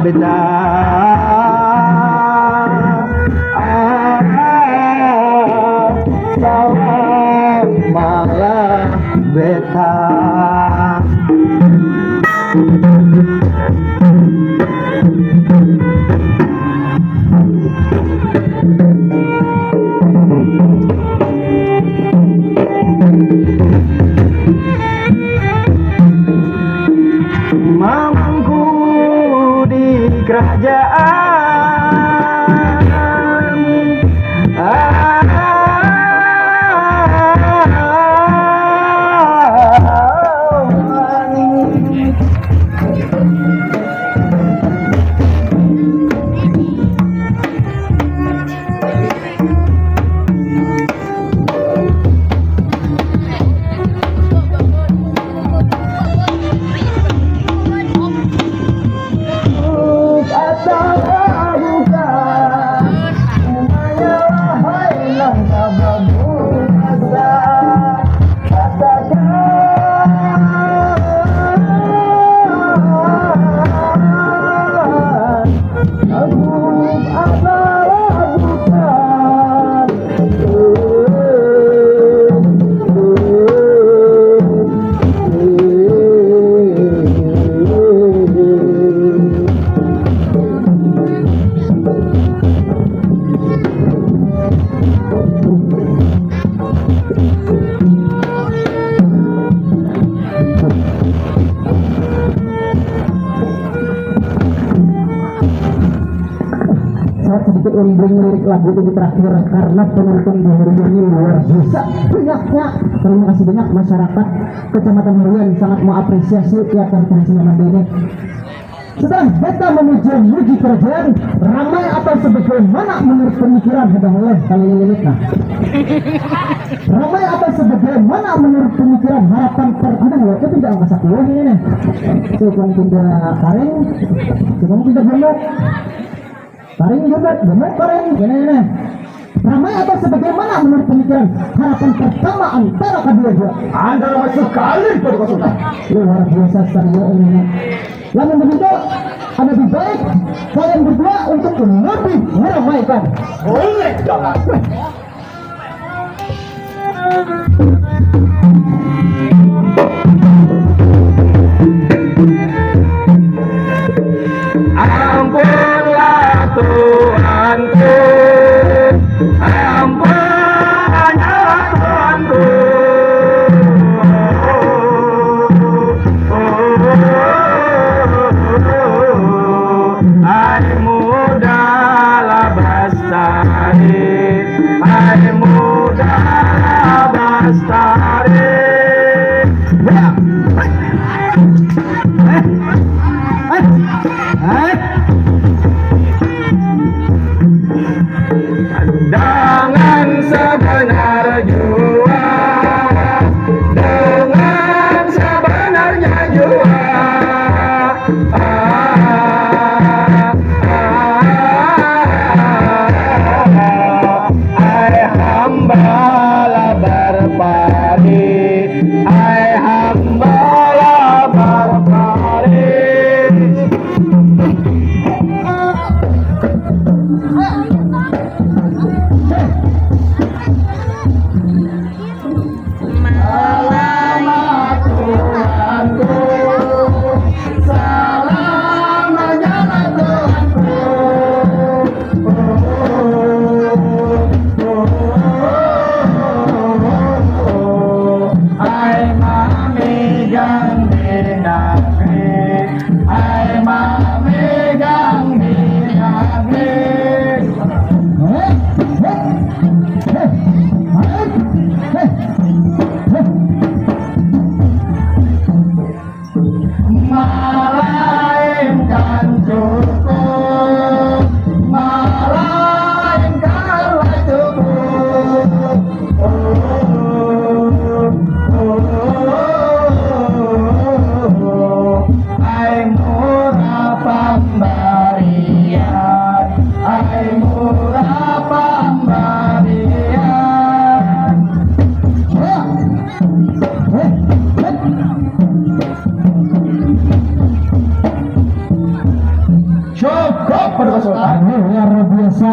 beda salam malah beta mamangku di kerajaan sedikit memberi lirik lagu ini terakhir karena penonton di Herian ini luar biasa banyaknya. Terima kasih banyak masyarakat Kecamatan Herian sangat mengapresiasi kegiatan pensiunan ini. Setelah beta memuji kerajaan ramai atau sebagaimana menurut pemikiran sudah oleh kali ini ramai atau sebagaimana menurut pemikiran harapan terkadang waktu tidak angkasa keluar ini nih cukup tidak karing cukup tidak gemuk karing gemuk karing ini ramai atau sebagaimana menurut pemikiran harapan pertama antara kedua Anda ramai sekali berkata luar biasa serius ini. Namun begitu ada lebih baik kalian berdua untuk lebih meramaikan. Boleh jangan. Ampunlah Tuhanku, ampunlah Tuhanku. Hai muda labastari, hai muda labastari. Dengan sebenar jua, dengan sebenarnya jua. Hai hamba berpari, hai hamba berpari. melainkan cukup, melainkanlah cukup. Ai murah pemberian, ai murah pemberian. Cukup pada Sultan. Luar biasa.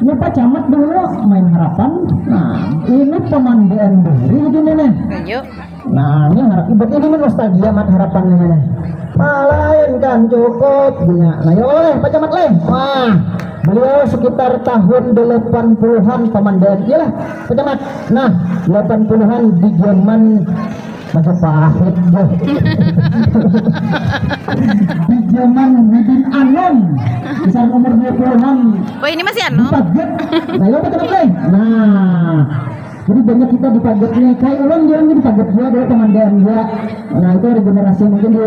Ini Pak Camat dulu main harapan. Nah, ini pemandian diri ini nih. Yuk. Nah, ini harap ini nostalgia mat harapan ini nih. Melainkan cukup punya. Nah, yuk oleh Pak Camat leh. Wah, beliau sekitar tahun 80-an pemandian. Iyalah, Pak Camat. Nah, 80-an di zaman Majapahit deh. Di zaman Nidin Anom, besar umur 20-an. Oh ini masih anu? Paget. Nah, yuk Pak Camat leh. Nah, jadi banyak kita di pagetnya kayak ulang jalan di paget dia dulu pemandian dia. Nah itu regenerasi mungkin di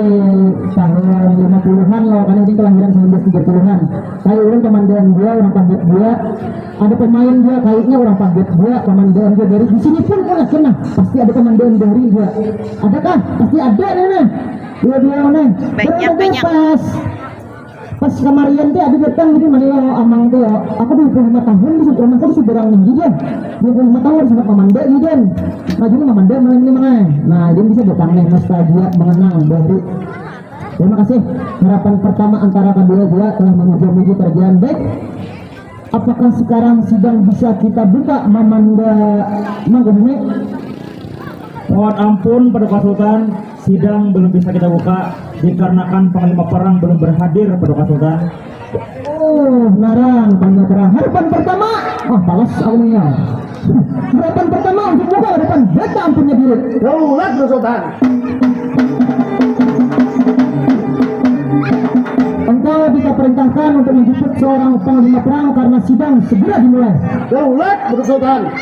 tahun 50-an loh, karena ini kelahiran 1930-an. Kayak ulang pemandian dia, orang paget dia. Ada pemain dia kayaknya orang paget dia, pemandian dia dari di sini pun kan yakin nah pasti ada pemandian dari dia. Adakah? Pasti ada nih. Dua-dua nih. Banyak. Pas kemarin teh ada datang jadi mana amang teh aku 25 tahun di rumah aku sudah orang tinggi kan 25 tahun sama pemanda gitu kan nah jadi pemanda malam ini mana nah jadi bisa datang nih nostalgia mengenang dari terima kasih harapan pertama antara kedua belah telah memuji kerjaan baik. Apakah sekarang sidang bisa kita buka Mamanda Mangguni? Mohon ampun pada Sultan, sidang belum bisa kita buka dikarenakan Panglima Perang belum berhadir pada Sultan. Oh, narang Panglima Perang. Harapan pertama, balas awalnya. Harapan pertama untuk buka harapan beta ampunnya diri. Daulat Sultan. Engkau bisa perintahkan untuk menjemput seorang Panglima Perang karena sidang segera dimulai. Daulat Sultan.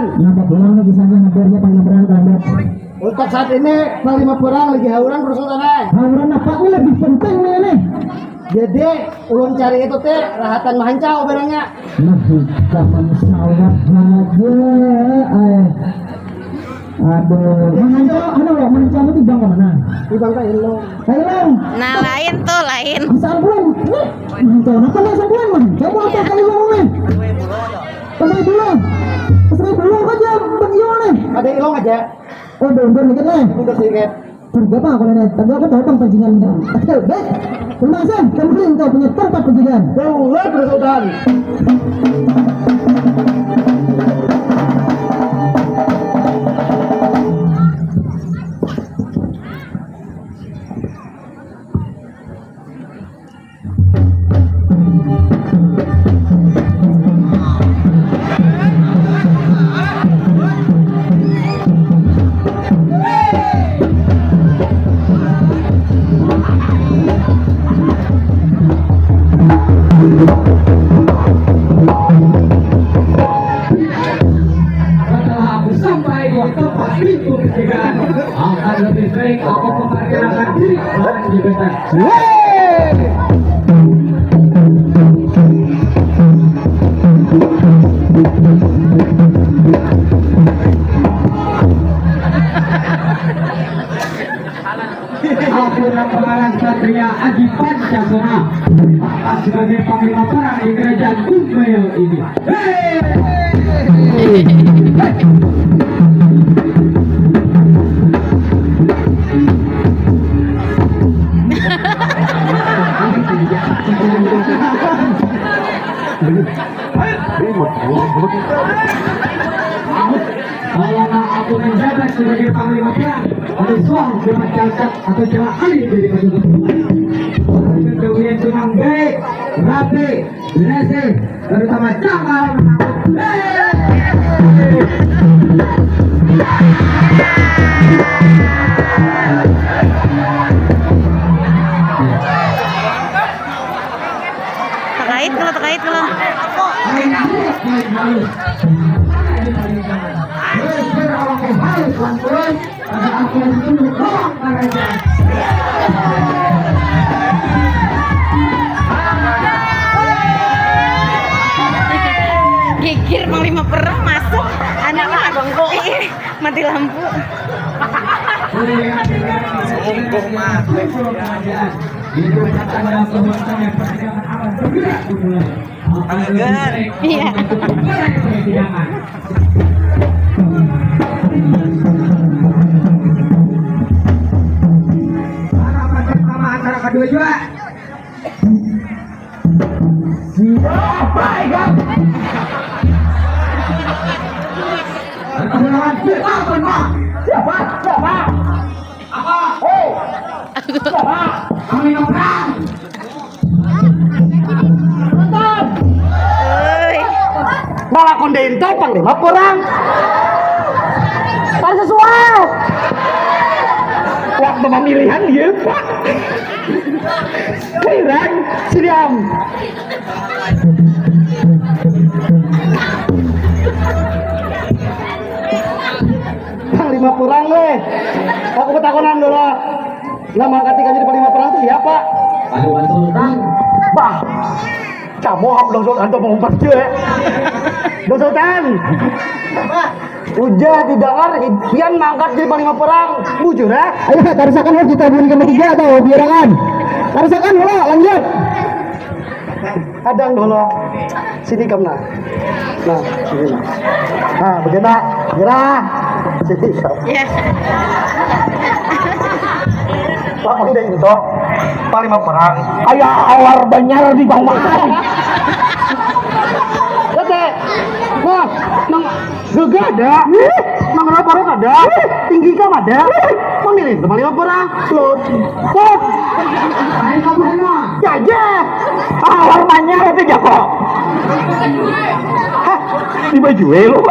Nama pulang lagi saja hadirnya Panglima Perang terhadap. Untuk saat ini Panglima Perang lagi hauran Sultan. Hauran apa ini lebih penting nih. Jadi ulun cari itu teh rahatan mahancau barangnya. Nah, kita manusia aja. Aduh, mahancau itu bang mana? Di bang Kailong. Nah lain tuh lain. Sabuan. Mahancau apa nih sabuan mah? Kamu apa Kailong nih? Pasal dulu aja bagi nih. Ada ilong aja. Oh, bener dikit nih. Udah sedikit. Surga apa kalau nih? Tadi aku tahu pancingan itu. Oke, baik. Terima kasih. Kamu kau punya tempat pancingan. Daulat Sultan. Akan lebih baik aku memperkirakan diri di besar. Aku dan pengarang Satria Aji Pancasona akan sebagai Panglima Perang di kerajaan Kumbel ini. Sayanglah aku menjabat sebagai Panglima Perang oleh suang Jawa Cacat atau Jawa Ali dari Kedua Tunang baik Rapi, Resi, terutama Jamal. Terkait kalau. Gigir Panglima Perang masuk, anaknya mati lampu. Sungguh mati. Itu tanda perbuatan yang persidangan akan bergerak dimulai. Iya. Persidangan. Harapan pertama antara kedua juga. Siapa ya? Siapa? Siapa? Apa? Oh. Siapa? Kami perang. Nonton. Malah kondento Panglima Perang. Kan sesuai. Waktu pemilihan dia Pak. Kirang, sidiam. Panglima Perang weh. Aku ketakutan dulu. Nama ketika jadi Panglima Perang itu siapa? Panglima Sultan. Bah. Kamu hap dong Sultan untuk mengumpat je. Dong Sultan. Udah didengar Pian mangkat jadi Panglima Perang. Bujur ya? Ayo karasakan harus kita beri ketiga atau biarkan. Karasakan dulu lanjut. Kadang dulu. Sini kamu nah. Nah, sini nah. Nah, begini kira. Sini kamu. Iya. Pak udah itu Panglima Perang. Kayak awar banyar di bawah. Oke. Wah, nang gagah ada. Nang Perang ada. Tinggi kam ada. Memilih Panglima Perang. Slot. Slot. Ayo kamu semua. Ya aja. Awar banyar itu jago. Hah, di baju lu.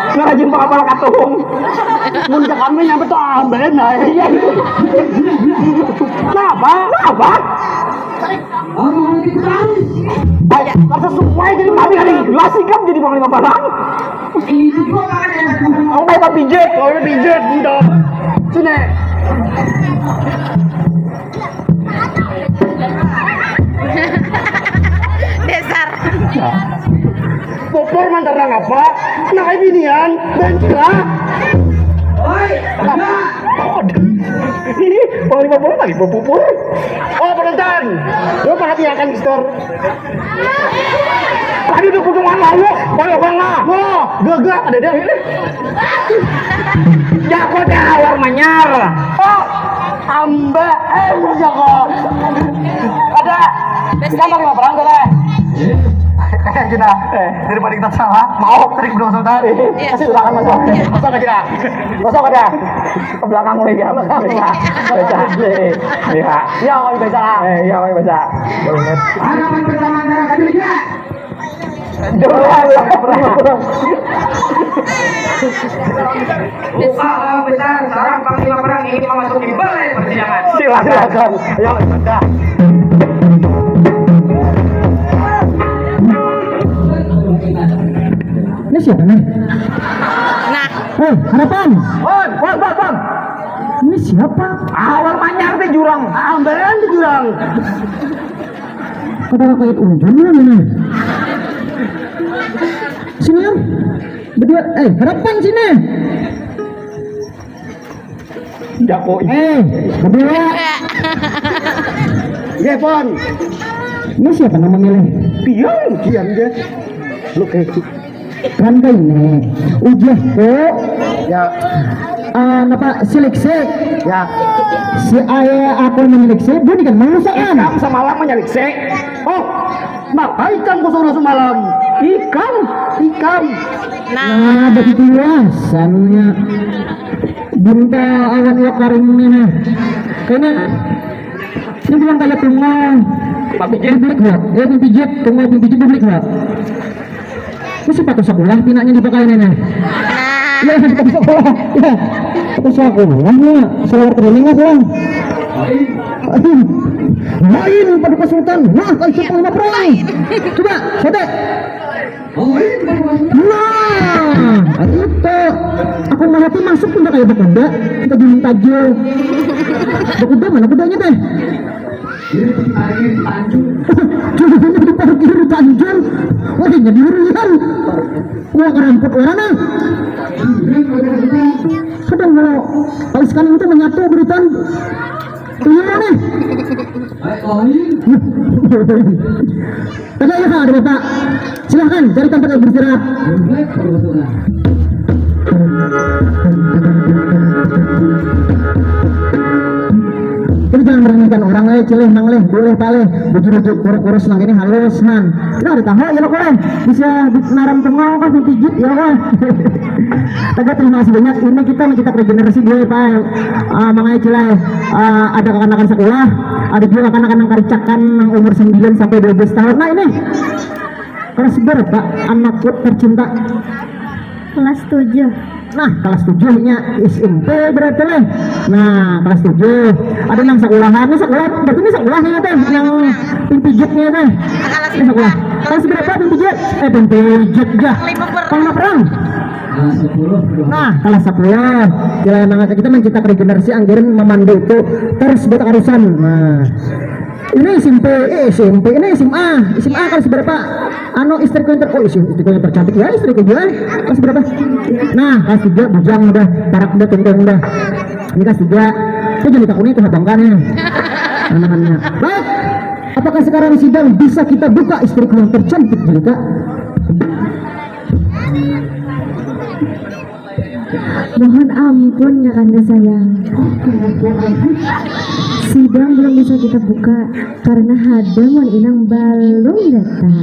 Ngarajin pakapal katung. Muncak kami nyampe tuh amben nah. Kenapa? Kenapa? Banyak rasa semuanya jadi kami hari gelas sikap jadi Panglima Perang. Ang baik pa pijet, kalau udah pijet dito. Sini. Dasar. Popor mantarang apa? Nakaibinian, bentra. Oi, ada. Ini Panglima Perang lagi popor. Oh, penonton. Lu perhatikan Mister. Tadi udah kutungan lalu, bangga. Oh, gagah ada dia. Jago dah awar manyar. Oh, amba jago. Ada. Siapa Panglima Perang boleh? Gina, daripada kita salah, mau tarik dong Sultan. Kasih silakan masuk. Masuk aja. Masuk aja. Ke belakang mulai dia. Baca. Iya. Iya, kau baca. Iya, kau baca. Harapan pertama antara kedua. Buka besar sarang Panglima Perang ini memasuki balai persidangan. Silakan. Ayo baca. Ini siapa nih? Nah, Harapan. Bang. Ini siapa? Awal manyar di jurang. Ambelan di jurang. Kata kait unjan mana ini? Sini Om. Berdua. Harapan sini. Jago. Berdua. Gepon. Ini siapa nama milih? Kian dia. Lu kayak Kan ini ujah kok ya apa seleksi ya si ayah aku menyeleksi dia kan manusiaan ikam semalam menyeleksi. Oh, maka ikan kosong semalam. Ikan. nah, begitu asalnya bunta awan ya karing ini kayaknya ini bukan kayak tunggal Pak Pijit. Publik nggak? Ya pijit, tunggu pijit publik nggak? Ini sepatu sekolah pinanya dipakai nenek. Nah, Ya sepatu sekolah, ya sepatu sekolahnya, selawar keliling nggak pulang? Main Paduka Sultan, nah kalau itu lima perang. Coba, sotek. Nah, itu aku hati masuk udah kayak berkuda, kita jualan tajil. Berkuda mana kudanya teh? Judulnya diparkir di Tanjung. Wah, jadi durian. Wah, keramput orang ah. Kadang kalau sekarang itu menyatu beritan. Iya nih. Ada ya ada Bapak. Silahkan cari tempat yang beristirahat. Jadi jangan meremehkan orang lain, cilih mangleh, boleh paleh, bujuk-bujuk kurus-kurus nang ini halus man. Kita ada tahu ya lo kan, bisa naram tengah kan pijit ya kan. Tapi terima kasih banyak. Ini kita mencetak regenerasi gue pak. Makanya cilih ada kanak-kanak sekolah, ada juga kanak-kanak karicakan yang umur 9 sampai 12 tahun. Nah ini kelas berapa anakku tercinta? kelas 7. Nah, kelas 7 nya SMP berarti lah. Nah, kelas 7 ada nang sekolahan, ini sekolah, berarti ini sekolahnya teh, yang tim pijitnya teh. Ini sekolah. Kelas berapa tim pijit? Tim pijit ya. Kalau perang? Nah, kelas 10. Jalan kita mencetak regenerasi anggaran memandu itu terus buat arusan. Nah, ini SMP, ini SMA kelas berapa? Istriku yang tercantik ya, istriku juga kelas berapa? Nah, kelas 3 bujang udah, parak udah, tuntun udah. Ini kelas 3, itu jadi takutnya itu habangkannya anak-anaknya. Baik, apakah sekarang sidang bisa kita buka istriku yang tercantik juga? Mohon ampun Kakanda sayang. Sidang belum bisa kita buka karena Hadamon Inang belum datang.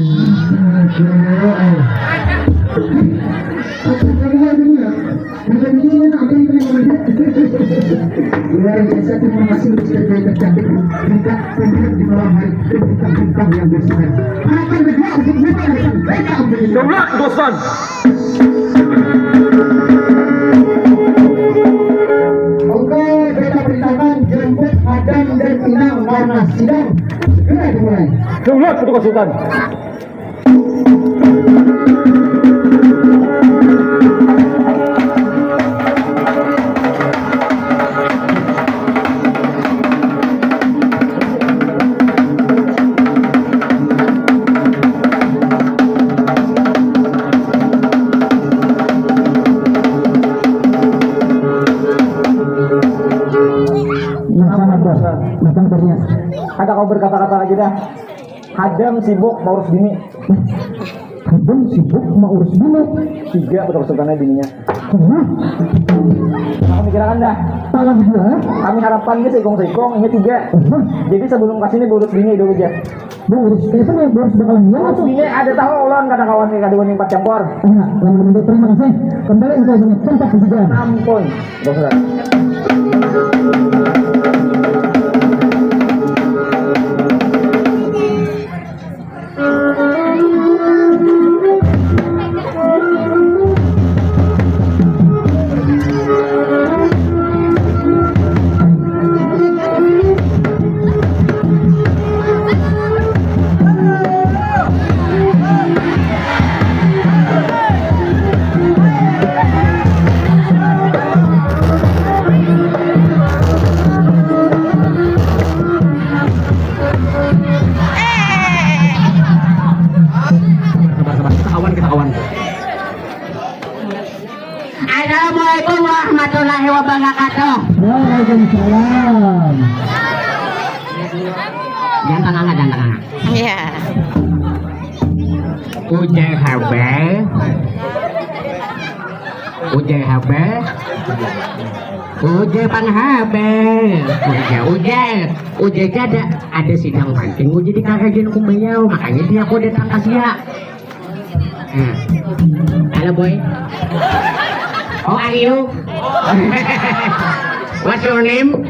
Luar biasa, terima kasih untuk istri tercantik. Kita pembuat di malam hari kita bintang yang bersinar. Akan berdoa untuk buka mereka ambil. Tolak dosan. Oke, kita perintahkan jemput Adam dan Inang karena sidang segera dimulai. Tolak Paduka Sultan. Datang ternyata. Ada kau berkata-kata lagi dah. Hadam sibuk mau urus bini. Hadam sibuk mau urus bini. 3 Paduka Sultannya bininya. Nah, Aku mikirkan dah. salah dia. Kami harapan dia sekong-sekong, ini 3. Jadi sebelum kasih ini urus bini dulu aja. Urus apa ya? Urus bakalan hilang Urus atau? bini ada tahu ulun kata kawan nih kaduan yang 4 campur. Enggak, lalu terima kasih. Kembali untuk tempat ketiga. Ampun. Dosa. Assalamualaikum warahmatullahi wabarakatuh. Waalaikumsalam. Jangan tengah. Iya. Ujai habe. Ujai panghabe. Ujai ada sidang penting. Ujai di kakakin kumayau. Makanya dia aku datang kasih. Halo boy. How are you? What's your name?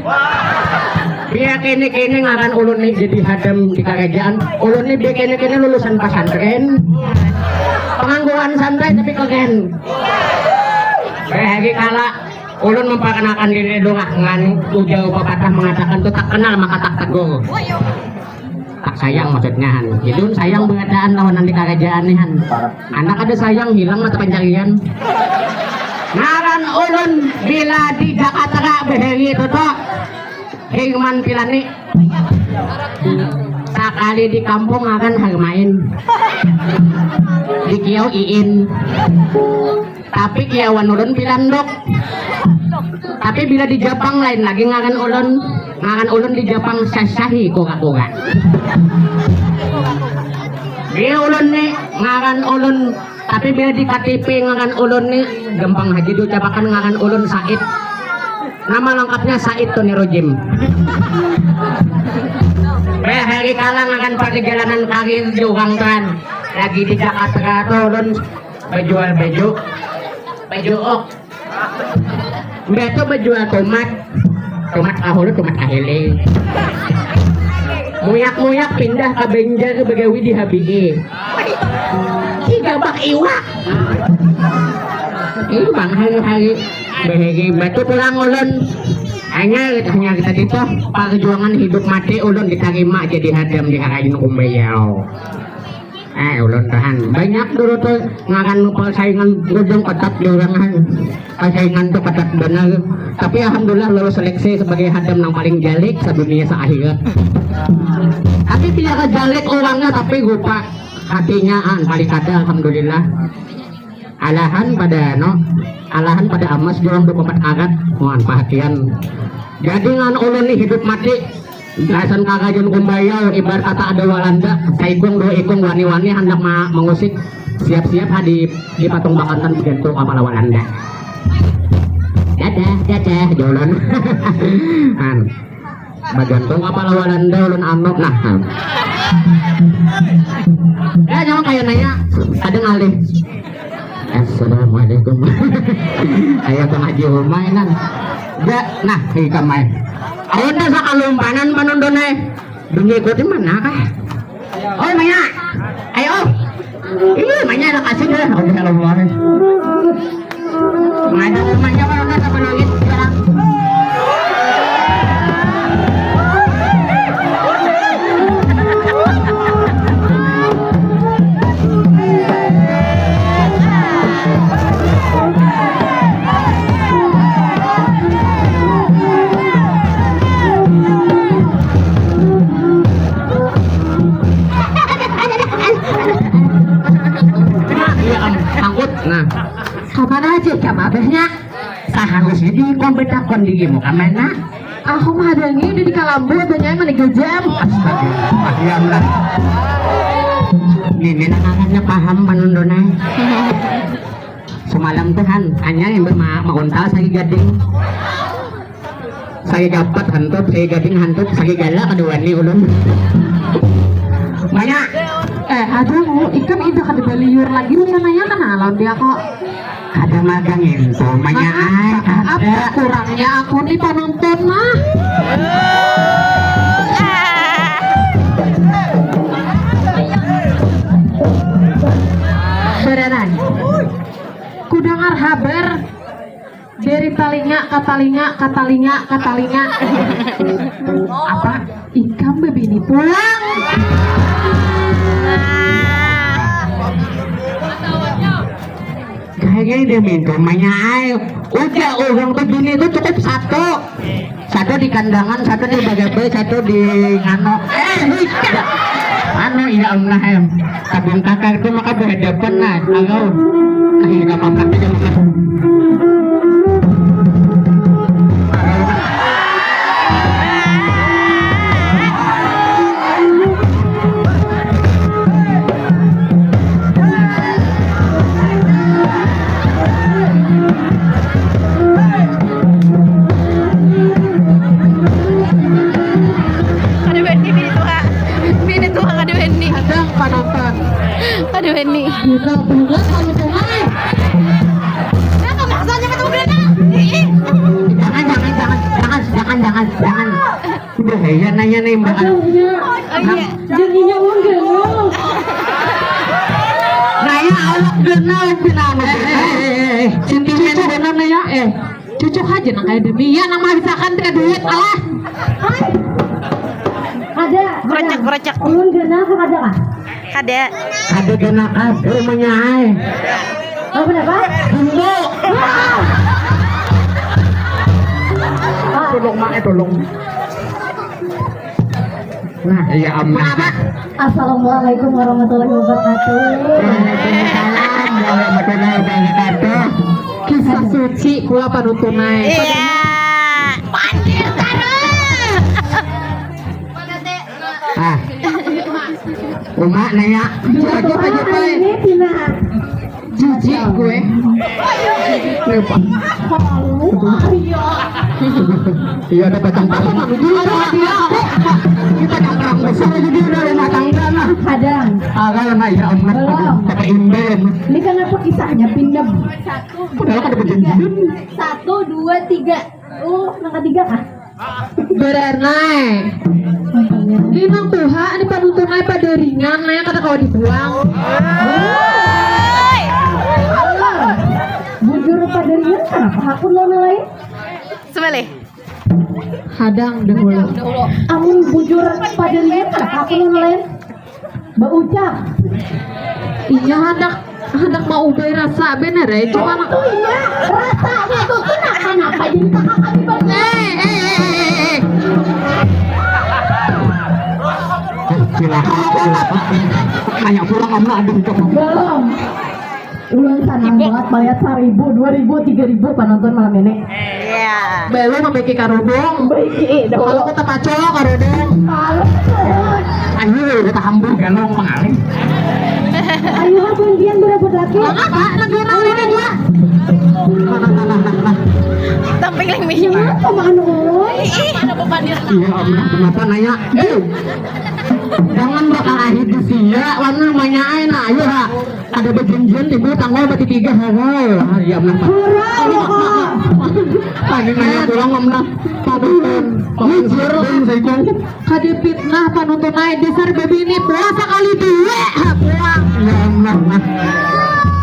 Biar kene ngaran ulun nih jadi hadam di kerajaan. Ulun nih biar kene lulusan pesantren. Pengangguran santai tapi keren. Bahagi kala ulun memperkenalkan diri dengan jauh pepatah mengatakan tuh tak kenal maka tak tegur. Tak sayang maksudnya han. Itu sayang beradaan lawanan di kerajaan nih han. Anak ada sayang hilang mata pencarian. Ngaran ulun bila di Jakarta beheri itu tuh Hingman Pilani sekali di kampung akan harmain di kiau iin tapi kiawan ulun pilandok tapi bila di Jepang lain lagi ngaran ulun di Jepang sasahi kura-kura dia ulun nih ngaran ulun tapi bila di KTP ngaran ulun nih gampang haji diucapakan ngaran ulun Said. Nama lengkapnya Said Tony Rojim. Hari kalang akan perjalanan karir juang kan. Lagi di Jakarta turun berjual baju ok. Beto berjual tomat kahulu tomat kahili. Muyak pindah ke Benjar begawi di HBI. Gabak iwak. Ini bang hari-hari behegi batu pulang ulun hanya kita itu perjuangan hidup mati ulun diterima jadi hadam di Karajin Kumbayau. Ulun tahan banyak dulu tuh ngaran persaingan gudung ketat di orangan persaingan tuh ketat benar tapi alhamdulillah lulus seleksi sebagai hadam yang paling jalik sedunia seakhirat. Tapi tidak jalik orangnya tapi lupa hatinya paling kada alhamdulillah. Alahan pada amas juang 24 karat mohon perhatian jadi ngan ulun nih hidup mati Gasan Karajin Kumbayau ibarat kata ada walanda saikung dua ikung wani-wani hendak mengusik siap-siap di patung bakantan begitu kapal walanda dadah jalan bagantung kapal walanda ulun anok nah jangan kayak nanya ada ngalih Assalamualaikum. Ayo ke ngaji rumainan. Nah, hika mai. Ayo dah sa kalumpanan panondone. Dungi ikuti mana kah? Oh, Maya. Ayo. Ih, Maya nak kasih deh. Oh, Assalamualaikum. Ngajak rumahnya panondone sama nangis sekarang. Nah, kapan aja sama abahnya seharusnya di kompetakon di gimu kamana aku mah adanya di Kalambu adanya emang 3 jam astagfirullah ini nangannya paham panondonai semalam Tuhan hanya yang bermauntal saya gading saya dapat hantut saya gading hantut saya gala kedua nih ulun banyak aduh ikan itu kada baliur lagi rencananya kan alon dia kok ada magang itu banyak ada kurangnya aku nih penonton mah beneran ku dengar kabar dari talinga apa ikan bebini pulang kayaknya dia minta banyak air udah orang begini itu cukup satu di kandangan satu di bagabe satu di ngano ya Allah kabung kakak itu maka berhadapan lah kalau akhirnya pangkat aja maka Aduh ini. jangan. Udah ya nanya nih mbak. Jadinya uang genong. Naya awak kenal pinang. Sentimen benar naya. Cucuk aja nang kayak demian nama misalkan tidak duit alah. Ada. Berecek. Uang genong ada kah? Kada Genak rumahnya ay. Oh berapa? Tunggu. Tolong. Nah, iya apa? Assalamualaikum warahmatullahi wabarakatuh. Waalaikumsalam warahmatullahi wabarakatuh. Kisah suci kula panutunai. Iya. Pandir Ah. Uma nanya. Coba. Ini Tina. Jijik gue. Lupa. Iya ada patang-patang. Kita nongkrong besar jadi udah rumah tangga lah. Kadang. Kalau nggak ya amat. Belum. Pakai inden. Ini kan apa kisahnya pindah. Padahal kan ada perjanjian. 1, 2, 3. Angka 3 kah? Berenai. Ini Tuhan, ini panutunai pada ringan, naya kata kau dibuang. Bujur pada ringan kenapa aku lo nilai? Sebalik. Hadang dahulu. Amun bujur pada ringan kenapa aku lo nilai? Mbak Ucap. Iya hendak mau ubah rasa bener ya, cuma Tuh iya, rasanya tuh kenapa jadi kakak kami banget? Silakan. Nanya pulang kamu ada untuk Belum. Ulang sana banget bayar 1.000, 2.000, 3.000 penonton malam ini. Iya. belum memiliki karudung. Baik, Kalau kita pacol karudung. Ayo kita hambur galong mengaling. Ayo gantian berebut lagi. Apa? Lagi nawarin aja. Tamping yang minyak. Kenapa manuoy? Ada pemandir. Iya, kenapa nanya? Jangan bakal akhir di sia, warna namanya enak. Ayo ha, ada perjanjian ibu tanggal berarti 3 hari. Ya benar. Tadi nanya pulang ngomong padukan. Jujur, kadi fitnah panuntun naik dasar baby ini puasa kali 2 pulang. Ya benar.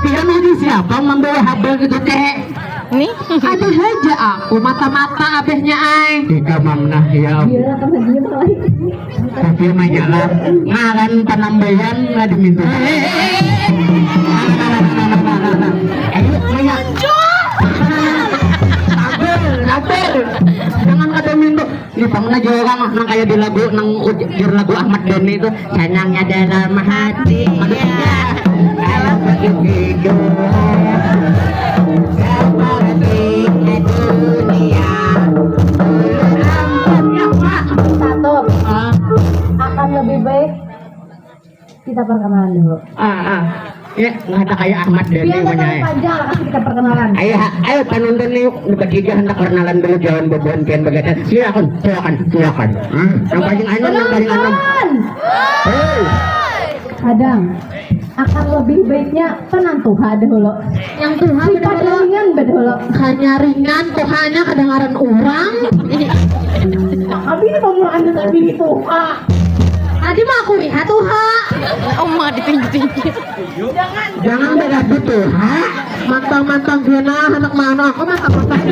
Pian ini siapa membawa habel gitu teh? Nih. Ada aja aku mata-mata abehnya ay. Tiga mamnah ya. Biar akan dia lagi. Tapi menyala ngaran penambahan nggak diminta. Ayo banyak. Sabar. Jangan kata minta. Ini pernah juga nang kayak di lagu nang lagu Ahmad Dhani itu sayangnya dalam hati. Kalau begitu. Satu, akan lebih baik kita perkenalan dulu. Ya, nggak kayak Ahmad Dhani Biar namanya. kita panjang lah kita perkenalan. Ayo penonton nih bertiga hendak perkenalan dulu jangan beban pian begitu. Silakan. Yang paling anom. Penonton! Kadang akan lebih baiknya tenang Tuhan dulu. Yang Tuhan Pada ringan dulu. hanya ringan Tuhannya kedengaran orang. Abi ini pemulaan tapi itu. Tadi mah aku lihat Tuhan. Oma ditinju-tinju. Jangan beda gitu, ha? Mantang kena anak mana? Aku mantang.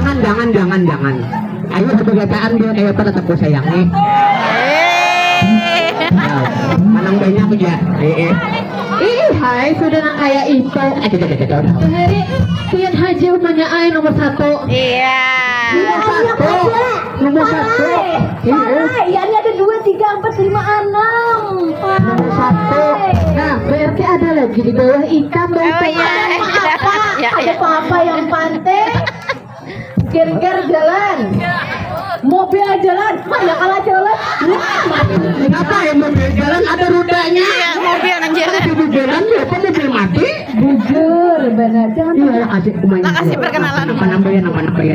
Jangan. Ayo kebiasaan dia kayak pada tetap sayangi. Manang banyak aja. Hai, sudah nang kayak itu. Hari, pian haji umanya ay nomor 1. Iya. Nomor 1. Ya ini ada 2, 3, 4, 5, 6. Nomor 1. Nah, berarti ada lagi di bawah ikan dong. Oh iya. Ada papa yang pantai. Ger-ger jalan. Mobil jalan. Mana kalah jalan? Kenapa ya mobil jalan ada rodanya? Iya, mobil nang jalan. Mobil jalan ya, apa mobil mati? Bujur, benar. Jangan Iya, kasih kumain. Kasih perkenalan. Apa nambayan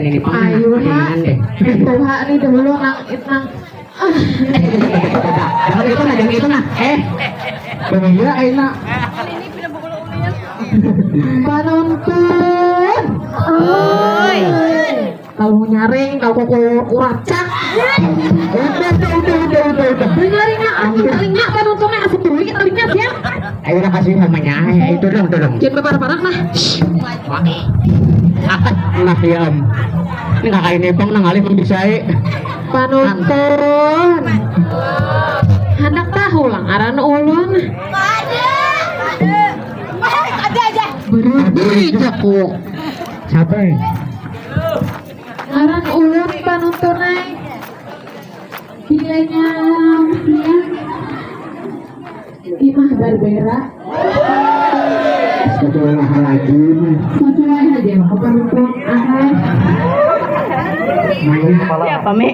ini? Ayo, ha. Tuhan ini dulu nang. Jangan itu nah. Iya, enak. Penonton. Oi. Tahu nyaring, tahu kuku kuracak. Udah. Dengarinnya, palingnya kan untungnya asik dulu kita lihat ya. Ayo udah kasih namanya, itu dong. Jangan parah-parah nah. Nah ya om. Ini kakak ini bang nangalih bang bisa panonton. Anak tahu lang aran ulun. Ada. Beri jaku. Siapa? Aran ulun panontonai. Bilanya Imah Barbera. Satu lagi. Satu aja mah penonton ahai. Siapa, Mi?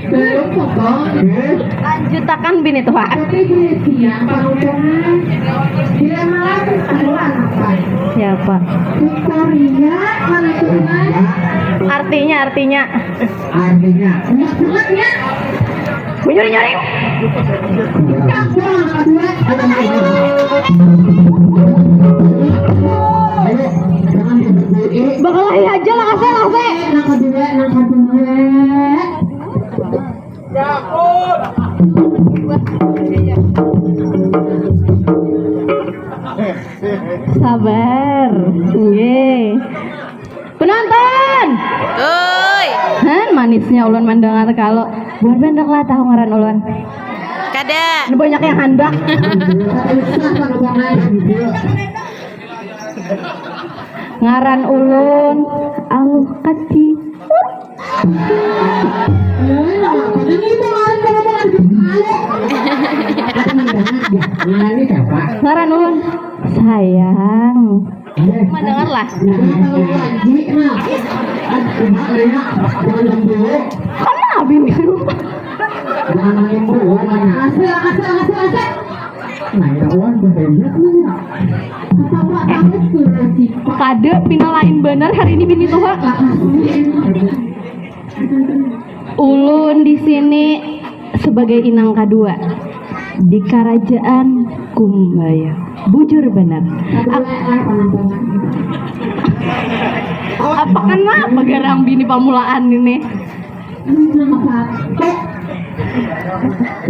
Belum pokok. Lanjutakan bini tuh, Pak. Tapi siang panontonan. Bila malam adalah apa? Siapa? Victoria panontonan. Artinya. Maksudnya Nyari. Bakal aja lah kasih. Nang kedua. Sabar. Ye. Penonton. Han manisnya ulun mendengar kalau buat bendak lah tahu ngaran ulun. Kada. Banyak yang handak. Ngaran ulun aluh kati. Ngaran ulun sayang. Mendengar lah. Mana bini lu? Kade pina lain bener hari ini bini tuh. Ulun di sini sebagai inang kedua di kerajaan Kumbaya. Bujur benar. Apa kan apa garang bini pamulaan ini?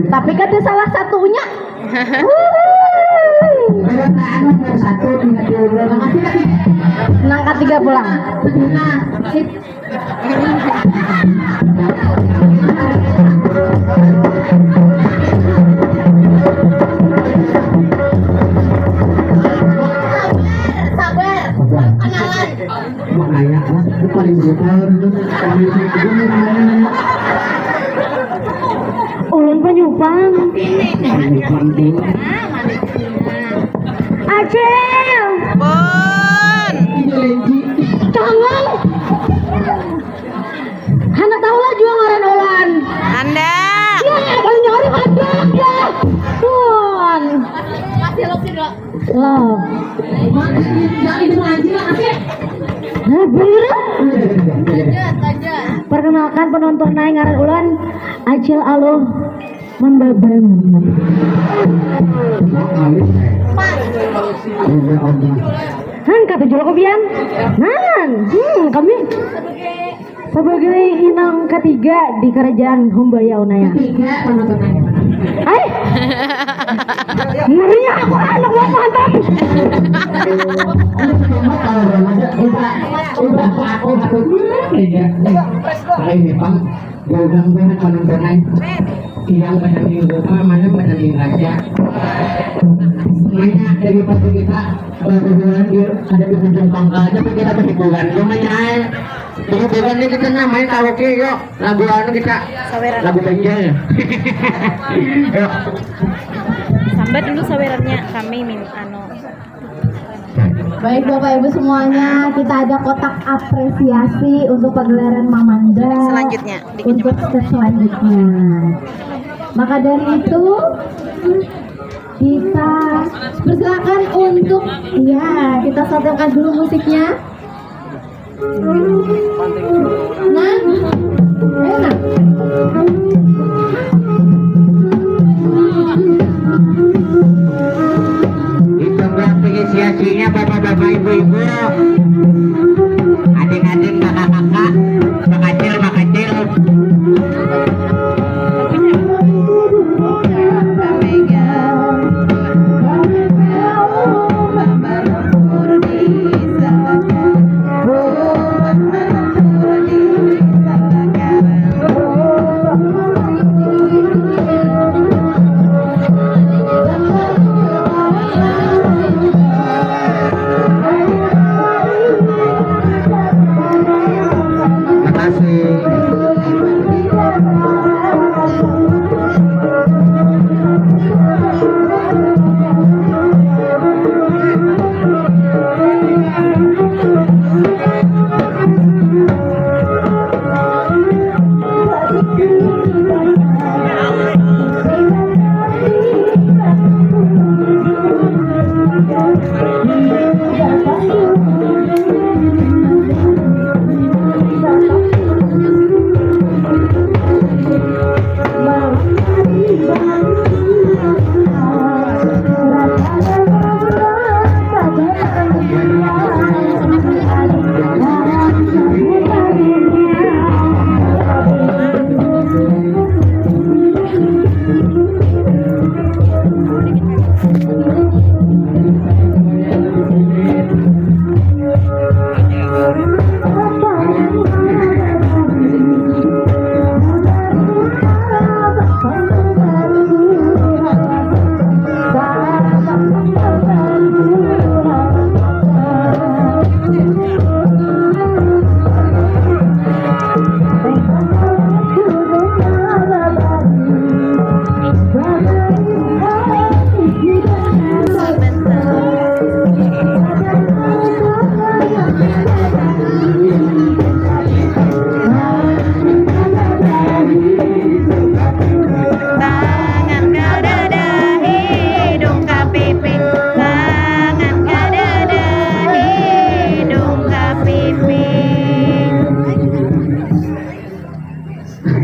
Tapi kan ada salah satunya. Nang ketiga pulang. Ulun penyupang. Acel. Bon. Jangan. Hana tahu lah jual ngaran ulan. Anda. Ya, kalau nyari ada ya. Bon. Masih lo tidak. Lo. Jangan itu lagi lah kasih. Nah, bener. Perkenalkan penonton naik ngaran ulan Acil Aloh Membabam. Han kata jual kopian. Nan, kami sebagai inang ketiga di kerajaan Humbaya Unaya. Tiga penonton naik. Hai. Ngerinya aku anak gua mantap. Ini pang gagang banget penontonan. Yang pada minggu mana pada minggu aja. Semuanya dari pasti kita berhubungan dia ada di ujung pangkal tapi kita berhubungan lumayan. Berhubungan ini kita namanya karaoke yuk. Lagu anu kita. Lagu penjel. Yuk. Sambat dulu sawerannya kami Baik Bapak Ibu semuanya, kita ada kotak apresiasi untuk pagelaran Mamanda. Selanjutnya, untuk step selanjutnya. Maka dari itu kita persilakan untuk kita satukan dulu musiknya. Nah, enak. Itu apresiasinya bapak-bapak ibu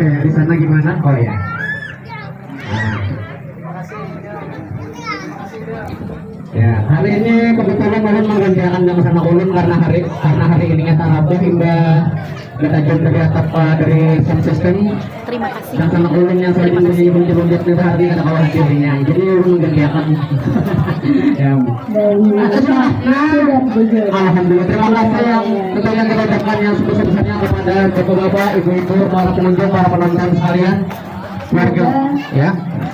Oke, di sana gimana? Oh ya. Ya, hari ini kebetulan Ulun menggantikan jam sama Ulun karena hari ini Tarabuh hingga kita dari atap dari sound system. Terima kasih. Dan sama Ulun yang sering bunyi-bunyi di hari ada kawan dirinya. Jadi Ulun menggantikan. Ya. Alhamdulillah, terima kasih yang tentunya kita ucapkan yang sebesar-besarnya kepada bapak-bapak, ibu-ibu, para pengunjung, para penonton sekalian. Warga, ya.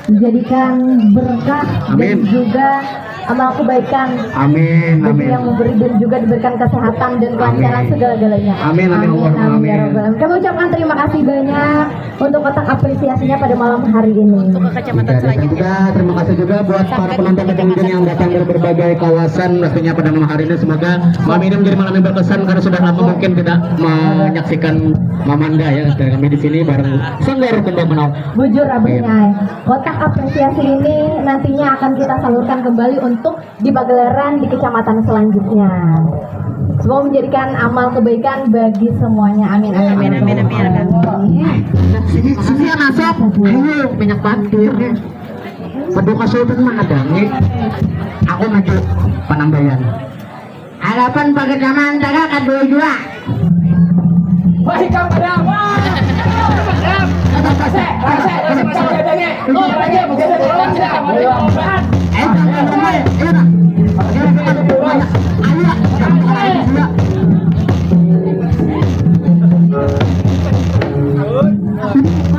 Dijadikan berkah dan juga amal kebaikan Amin, bagi yang memberi dan juga diberikan kesehatan dan kelancaran Amin. segala-galanya. Amin, amin, amin. Ya Rabbal Alamin. Kami ucapkan terima kasih banyak untuk kotak apresiasinya pada malam hari ini. Untuk ke kecamatan Dan selanjutnya. juga terima kasih juga buat para penonton dan pengunjung yang datang dari berbagai kawasan pastinya pada malam hari ini. Semoga malam ini menjadi malam yang berkesan karena sudah lama mungkin tidak menyaksikan Mamanda ya dari kami di sini bareng Sanggar Kembang Menau. Bujur abangnya, kotak apresiasi ini nantinya akan kita salurkan kembali untuk di pagelaran di kecamatan selanjutnya. Semoga menjadikan amal kebaikan bagi semuanya. Amin amin amin amin. Sini yang masuk, ayo banyak batir. Paduka Sultan mah ada nih. Aku maju penambahan. Harapan pagelaran antara kedua dua. Baik kang padang.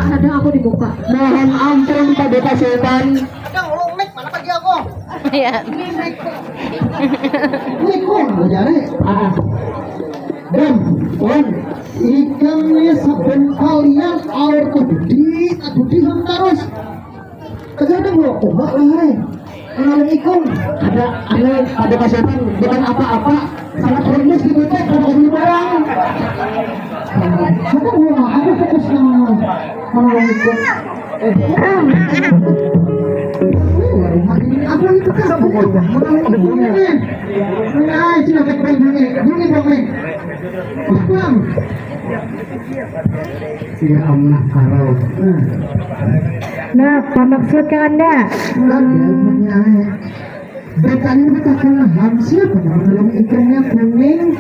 Ada aku dibuka. Mohon ampun Paduka Sultan. Iya. Dan ikannya saben kalian air kebudi terus. Kadang mau ombak lah, kalau ikan Ada kesehatan bukan apa-apa, sangat hormat di kita kalau beli barang. Aku mau aku fokus sama ikan. Apa itu kan? Ada bunyi. Nah, sini pakai bunyi. Bunyi pakai. Islam. Ya Allah kalau. Nah, apa maksud Kang Anda? Berkali berkatakanlah hamsil pada dalam ikannya kuning.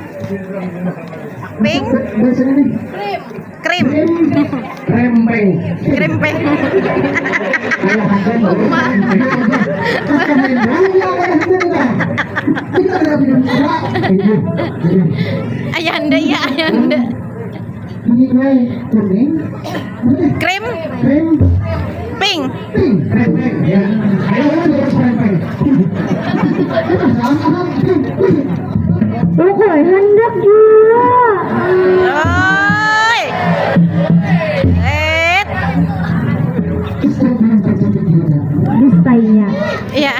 Pink, Bahasa ini krim, Rempeng. krimpeng. Ayanda ya, ayanda. Ini gue kuning. Krim, Krim. pink. Rempeng ya. Ayo terus rempeng. Lu kok hendak juga. Oi. Dustainya. Iya.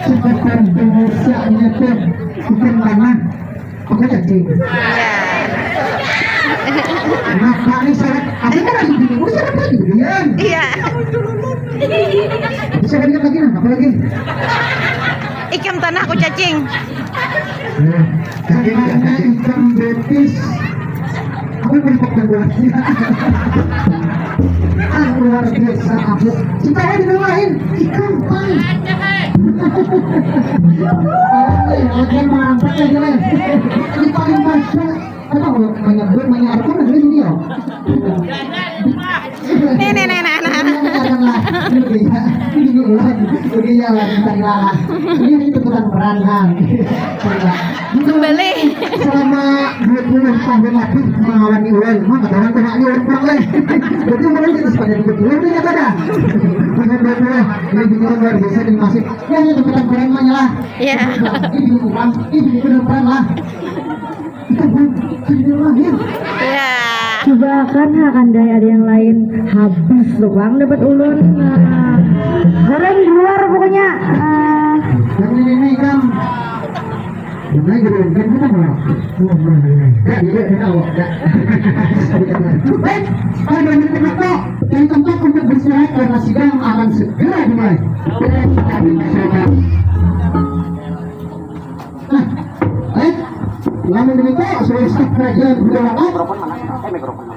Sebentar biasanya tuh bukan tanah, aku cacing. Iya. Nah, kali syarat, aku kan lagi gini, gue syarat lagi beginian. Iya. Bisa kan lagi nah, apa lagi? Ikan tanah aku cacing. Kayaknya ikan betis. Aku bentuk gangguannya. Luar biasa aku. Supaya dinamain ikan pan. Oke, mantap aja lah. Ini paling basah. Apa banyak artinya dari ini ya? Nih. Ini ikutan peran kan. Kembali. Selama 20 tahun lebih mengawani ulang, maka orang kena ulang boleh. Jadi mulai kita sepanjang 20 ini ada dah. Dengan 20 lebih luar biasa dan masih yang ikutan peran lah. Iya. Ini ulang, ini ikutan peran lah. Kita belum lahir. Iya. Coba kan Hakandai ada yang lain habis loh bang dapat ulun. Goreng di luar pokoknya. Yang ini kan. Yang lain juga kan kita mau. Ya, dia kita awak. Baik, ada yang tempat yang tempat untuk beristirahat karena sidang akan segera dimulai. Nah, baik. Namun demikian, saya stop kerajaan budaya. Mikrofon mana? Mikrofon.